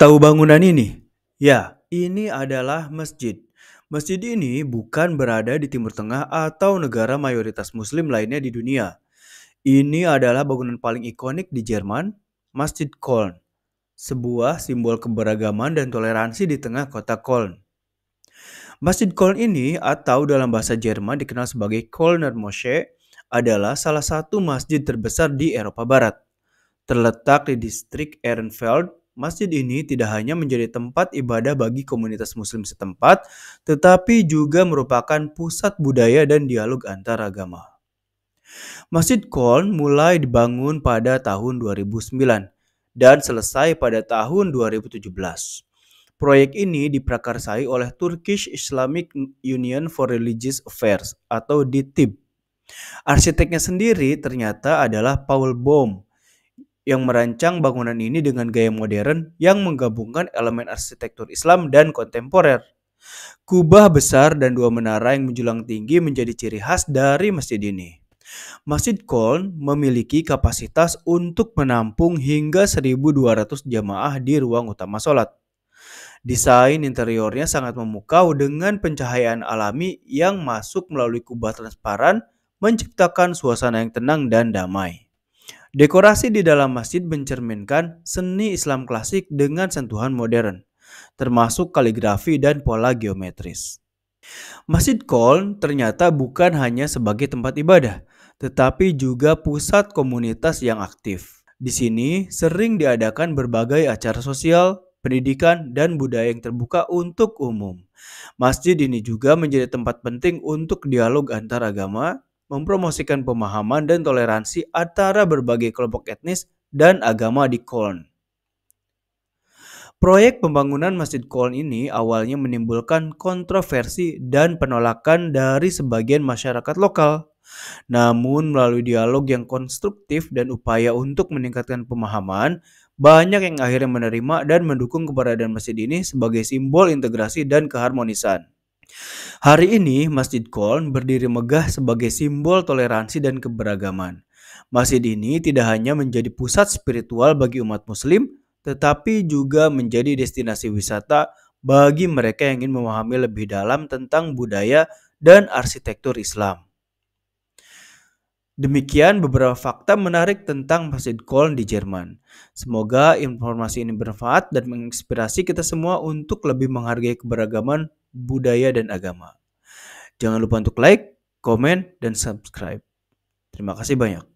Tahu bangunan ini? Ya, ini adalah masjid. Masjid ini bukan berada di Timur Tengah atau negara mayoritas Muslim lainnya di dunia. Ini adalah bangunan paling ikonik di Jerman, Masjid Köln, sebuah simbol keberagaman dan toleransi di tengah kota Köln. Masjid Köln ini atau dalam bahasa Jerman dikenal sebagai Kölner Moschee adalah salah satu masjid terbesar di Eropa Barat. Terletak di distrik Ehrenfeld, masjid ini tidak hanya menjadi tempat ibadah bagi komunitas muslim setempat, tetapi juga merupakan pusat budaya dan dialog antar agama. Masjid Köln mulai dibangun pada tahun 2009 dan selesai pada tahun 2017. Proyek ini diprakarsai oleh Turkish Islamic Union for Religious Affairs atau DITIB. Arsiteknya sendiri ternyata adalah Paul Bohm yang merancang bangunan ini dengan gaya modern yang menggabungkan elemen arsitektur Islam dan kontemporer. Kubah besar dan dua menara yang menjulang tinggi menjadi ciri khas dari masjid ini. Masjid Köln memiliki kapasitas untuk menampung hingga 1.200 jamaah di ruang utama sholat. Desain interiornya sangat memukau dengan pencahayaan alami yang masuk melalui kubah transparan, menciptakan suasana yang tenang dan damai. Dekorasi di dalam masjid mencerminkan seni Islam klasik dengan sentuhan modern, termasuk kaligrafi dan pola geometris. Masjid Köln ternyata bukan hanya sebagai tempat ibadah, tetapi juga pusat komunitas yang aktif. Di sini sering diadakan berbagai acara sosial, pendidikan, dan budaya yang terbuka untuk umum. Masjid ini juga menjadi tempat penting untuk dialog antar agama, mempromosikan pemahaman dan toleransi antara berbagai kelompok etnis dan agama di Köln. Proyek pembangunan Masjid Köln ini awalnya menimbulkan kontroversi dan penolakan dari sebagian masyarakat lokal. Namun melalui dialog yang konstruktif dan upaya untuk meningkatkan pemahaman, banyak yang akhirnya menerima dan mendukung keberadaan masjid ini sebagai simbol integrasi dan keharmonisan. Hari ini, Masjid Köln berdiri megah sebagai simbol toleransi dan keberagaman. Masjid ini tidak hanya menjadi pusat spiritual bagi umat Muslim, tetapi juga menjadi destinasi wisata bagi mereka yang ingin memahami lebih dalam tentang budaya dan arsitektur Islam. Demikian beberapa fakta menarik tentang Masjid Köln di Jerman. Semoga informasi ini bermanfaat dan menginspirasi kita semua untuk lebih menghargai keberagaman budaya dan agama. Jangan lupa untuk like, komen, dan subscribe. Terima kasih banyak.